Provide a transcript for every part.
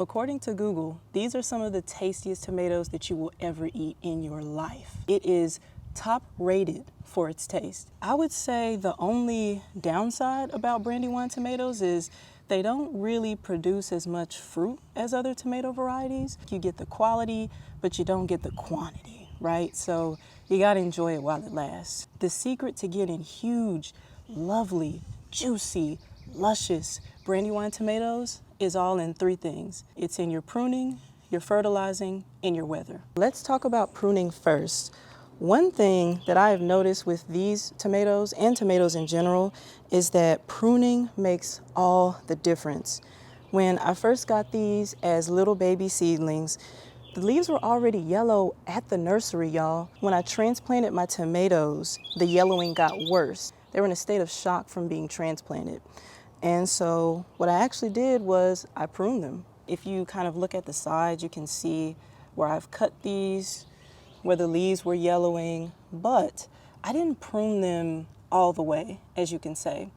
According to Google, these are some of the tastiest tomatoes that you will ever eat in your life. It is top rated for its taste. I would say the only downside about Brandywine tomatoes is they don't really produce as much fruit as other tomato varieties. You get the quality, but you don't get the quantity, right? So you gotta enjoy it while it lasts. The secret to getting huge, lovely, juicy, luscious Brandywine tomatoes is all in three things. It's in your pruning, your fertilizing, and your weather. Let's talk about pruning first. One thing that I have noticed with these tomatoes and tomatoes in general is that pruning makes all the difference. When I first got these as little baby seedlings, the leaves were already yellow at the nursery, y'all. When I transplanted my tomatoes, the yellowing got worse. They were in a state of shock from being transplanted. And so what I actually did was I pruned them. If you kind of look at the sides, you can see where I've cut these, where the leaves were yellowing, but I didn't prune them all the way, as you can say.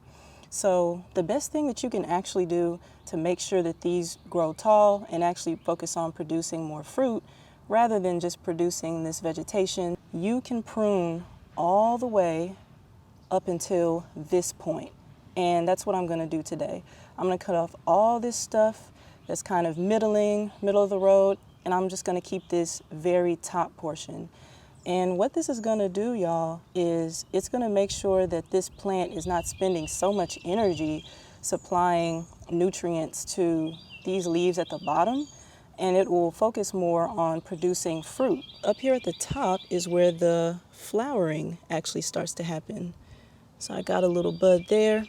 So the best thing that you can actually do to make sure that these grow tall and actually focus on producing more fruit, rather than just producing this vegetation, you can prune all the way up until this point. And that's what I'm gonna do today. I'm gonna cut off all this stuff that's kind of middle of the road, and I'm just gonna keep this very top portion. And what this is gonna do, y'all, is it's gonna make sure that this plant is not spending so much energy supplying nutrients to these leaves at the bottom, and it will focus more on producing fruit. Up here at the top is where the flowering actually starts to happen. So I got a little bud there.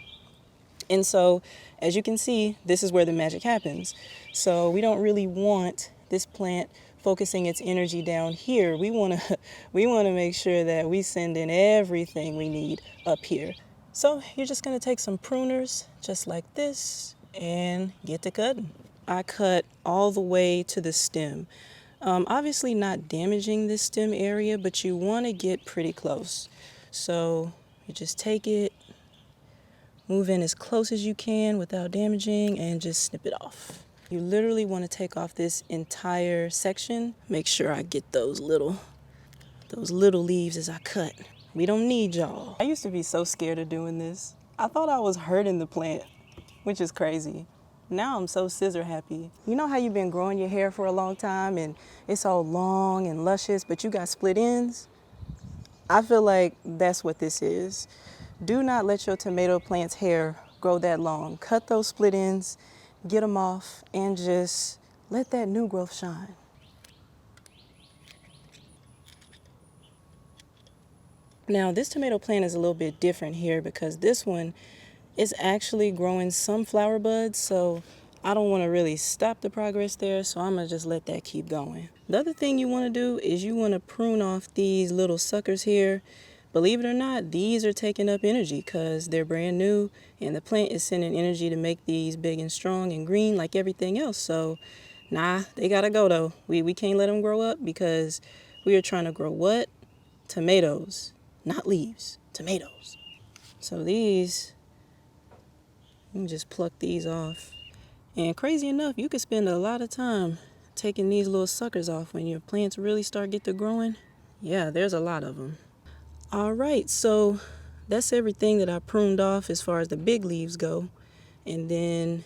And so, as you can see, this is where the magic happens. So we don't really want this plant focusing its energy down here. We want to make sure that we send in everything we need up here. So you're just going to take some pruners just like this and get to cutting. I cut all the way to the stem. Obviously not damaging this stem area, but you want to get pretty close. So you just take it, move in as close as you can without damaging, and just snip it off. You literally want to take off this entire section. Make sure I get those little leaves as I cut. We don't need y'all. I used to be so scared of doing this. I thought I was hurting the plant, which is crazy. Now I'm so scissor happy. You know how you've been growing your hair for a long time and it's all long and luscious, but you got split ends? I feel like that's what this is. Do not let your tomato plant's hair grow that long. Cut those split ends, get them off, and just let that new growth shine. Now, this tomato plant is a little bit different here because this one is actually growing some flower buds, so I don't want to really stop the progress there, so I'm going to just let that keep going. The other thing you want to do is you want to prune off these little suckers here. Believe it or not, these are taking up energy because they're brand new and the plant is sending energy to make these big and strong and green like everything else. So, nah, they gotta go though. We can't let them grow up because we are trying to grow what? Tomatoes, not leaves, tomatoes. So these, you can just pluck these off. And crazy enough, you could spend a lot of time taking these little suckers off when your plants really start get to growing. Yeah, there's a lot of them. All right, so that's everything that I pruned off as far as the big leaves go. And then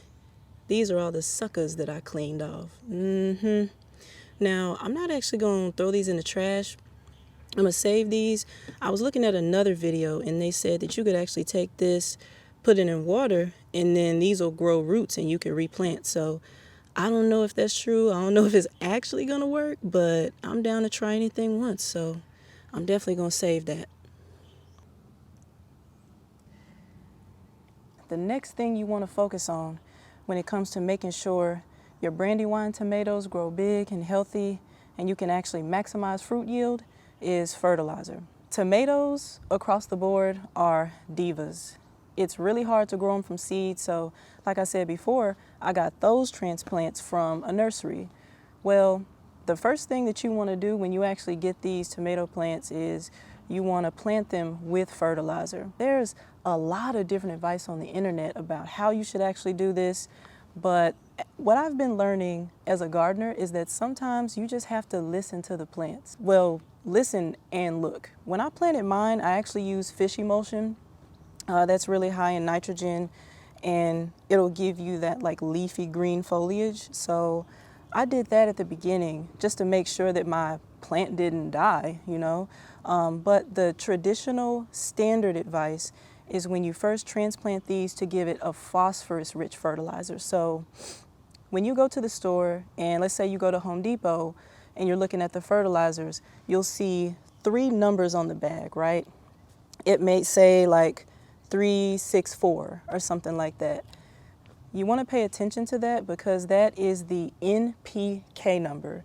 these are all the suckers that I cleaned off. Now, I'm not actually going to throw these in the trash. I'm going to save these. I was looking at another video and they said that you could actually take this, put it in water, and then these will grow roots and you can replant. So I don't know if that's true. I don't know if it's actually going to work, but I'm down to try anything once. So I'm definitely going to save that. The next thing you want to focus on when it comes to making sure your Brandywine tomatoes grow big and healthy and you can actually maximize fruit yield is fertilizer. Tomatoes across the board are divas. It's really hard to grow them from seed, so like I said before, I got those transplants from a nursery. Well, the first thing that you want to do when you actually get these tomato plants is you want to plant them with fertilizer. There's a lot of different advice on the internet about how you should actually do this, but What I've been learning as a gardener is that sometimes you just have to listen to the plants. Well, listen and look. When I planted mine, I actually used fish emulsion. That's really high in nitrogen, and it'll give you that like leafy green foliage. So I did that at the beginning just to make sure that my plant didn't die, you know. But the traditional standard advice is when you first transplant these to give it a phosphorus-rich fertilizer. So when you go to the store, and let's say you go to Home Depot and you're looking at the fertilizers, you'll see 3 numbers on the bag, right? It may say like 364 or something like that. You want to pay attention to that because that is the NPK number,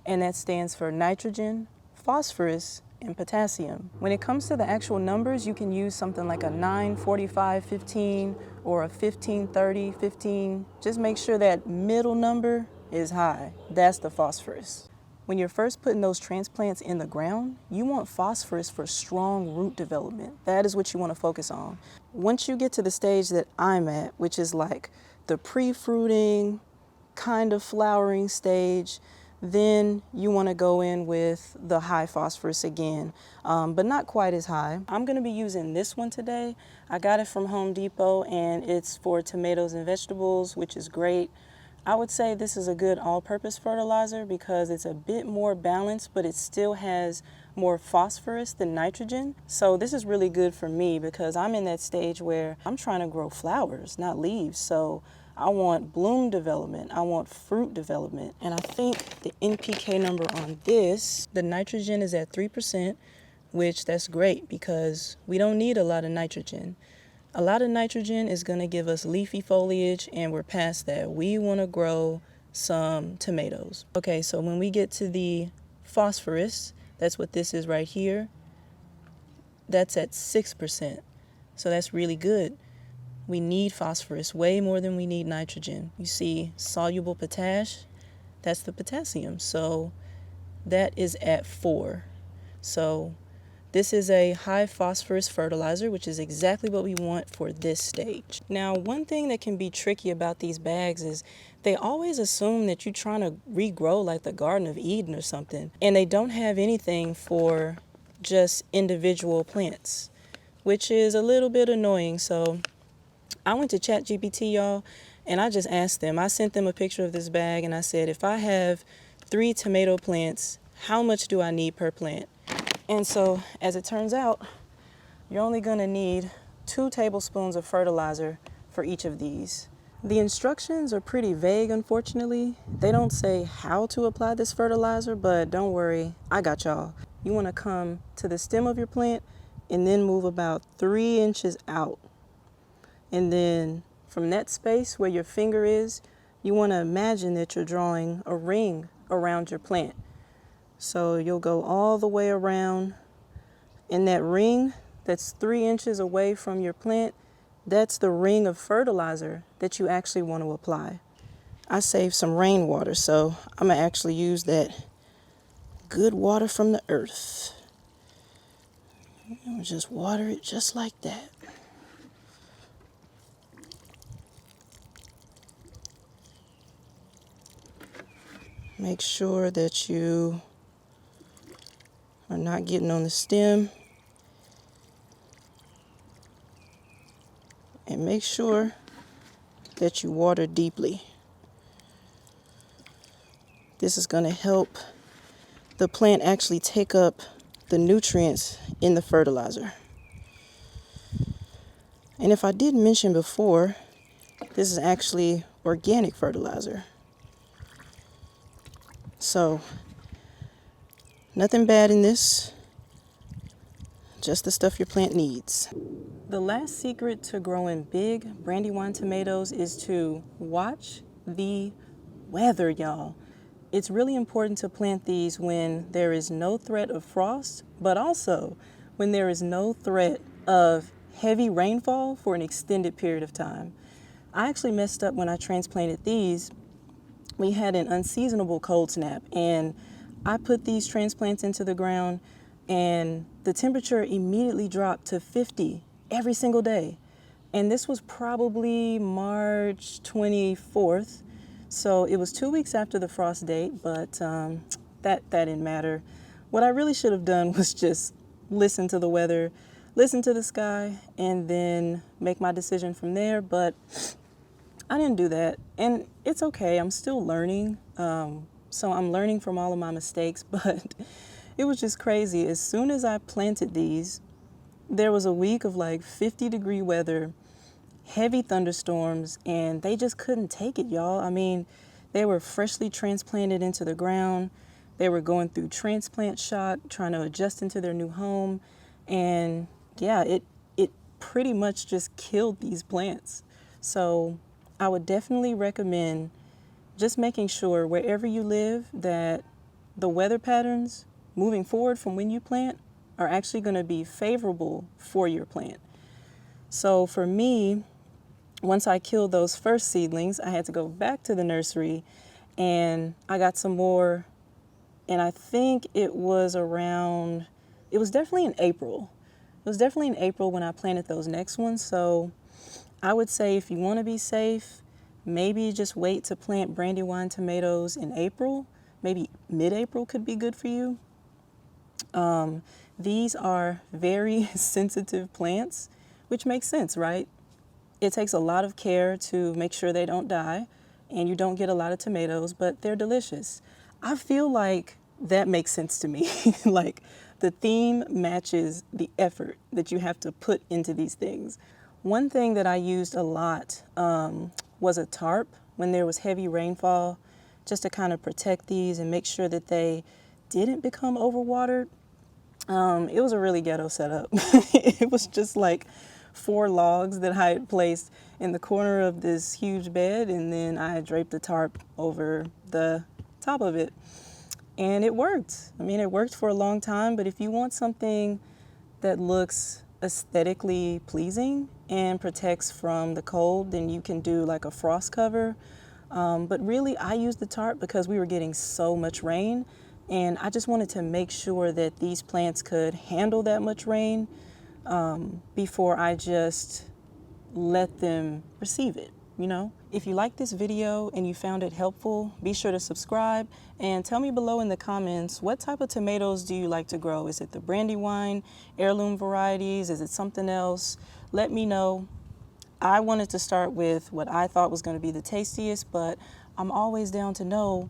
and that stands for nitrogen, phosphorus, and potassium. When it comes to the actual numbers, you can use something like a 94515 or a 153015. Just make sure that middle number is high. That's the phosphorus. When you're first putting those transplants in the ground, you want phosphorus for strong root development. That is what you want to focus on. Once you get to the stage that I'm at, which is like the pre-fruiting, kind of flowering stage, then you want to go in with the high phosphorus again, but not quite as high. I'm going to be using this one today. I got it from Home Depot, and it's for tomatoes and vegetables, which is great. I would say this is a good all-purpose fertilizer because it's a bit more balanced, but it still has more phosphorus than nitrogen. So this is really good for me because I'm in that stage where I'm trying to grow flowers, not leaves. So I want bloom development, I want fruit development. And I think the NPK number on this, the nitrogen is at 3%, which that's great because we don't need a lot of nitrogen. A lot of nitrogen is going to give us leafy foliage, and we're past that. We want to grow some tomatoes. Okay, so when we get to the phosphorus, that's what this is right here, that's at 6%. So that's really good. We need phosphorus way more than we need nitrogen. You see soluble potash, that's the potassium. So that is at 4. So this is a high phosphorus fertilizer, which is exactly what we want for this stage. Now, one thing that can be tricky about these bags is they always assume that you're trying to regrow like the Garden of Eden or something, and they don't have anything for just individual plants, which is a little bit annoying. So I went to ChatGPT, y'all, and I just asked them. I sent them a picture of this bag, and I said, if I have 3 tomato plants, how much do I need per plant? And so, as it turns out, you're only going to need 2 tablespoons of fertilizer for each of these. The instructions are pretty vague, unfortunately. They don't say how to apply this fertilizer, but don't worry, I got y'all. You want to come to the stem of your plant and then move about 3 inches out. And then from that space where your finger is, you want to imagine that you're drawing a ring around your plant. So you'll go all the way around, and that ring that's 3 inches away from your plant, that's the ring of fertilizer that you actually want to apply. I saved some rainwater, so I'm going to actually use that good water from the earth. And just water it just like that. Make sure that you are not getting on the stem, and make sure that you water deeply. This is going to help the plant actually take up the nutrients in the fertilizer. And if I did mention before, this is actually organic fertilizer. So nothing bad in this, just the stuff your plant needs. The last secret to growing big Brandywine tomatoes is to watch the weather, y'all. It's really important to plant these when there is no threat of frost, but also when there is no threat of heavy rainfall for an extended period of time. I actually messed up when I transplanted these. We had an unseasonable cold snap, and I put these transplants into the ground, and the temperature immediately dropped to 50 every single day. And this was probably March 24th. So it was 2 weeks after the frost date, but that didn't matter. What I really should have done was just listen to the weather, listen to the sky, and then make my decision from there. But I didn't do that, and it's okay. I'm still learning. So I'm learning from all of my mistakes, but it was just crazy. As soon as I planted these, there was a week of like 50-degree weather, heavy thunderstorms, and they just couldn't take it, y'all. I mean, they were freshly transplanted into the ground. They were going through transplant shock, trying to adjust into their new home. And yeah, it pretty much just killed these plants. So I would definitely recommend just making sure wherever you live that the weather patterns moving forward from when you plant are actually going to be favorable for your plant. So for me, once I killed those first seedlings, I had to go back to the nursery and I got some more, and I think it was definitely in April. It was definitely in April when I planted those next ones. So I would say if you want to be safe, maybe just wait to plant Brandywine tomatoes in April. Maybe mid-April could be good for you. These are very sensitive plants, which makes sense, right? It takes a lot of care to make sure they don't die and you don't get a lot of tomatoes, but they're delicious. I feel like that makes sense to me. Like the theme matches the effort that you have to put into these things. One thing that I used a lot was a tarp when there was heavy rainfall, just to kind of protect these and make sure that they didn't become overwatered. It was a really ghetto setup. It was just like 4 logs that I had placed in the corner of this huge bed, and then I had draped the tarp over the top of it. And it worked. I mean, it worked for a long time, but if you want something that looks aesthetically pleasing and protects from the cold, then you can do like a frost cover. But really, I used the tarp because we were getting so much rain, and I just wanted to make sure that these plants could handle that much rain before I just let them receive it, you know? If you liked this video and you found it helpful, be sure to subscribe and tell me below in the comments, what type of tomatoes do you like to grow? Is it the Brandywine, heirloom varieties? Is it something else? Let me know. I wanted to start with what I thought was going to be the tastiest, but I'm always down to know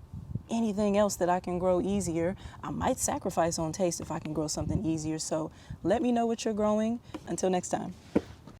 anything else that I can grow easier. I might sacrifice on taste if I can grow something easier. So let me know what you're growing. Until next time.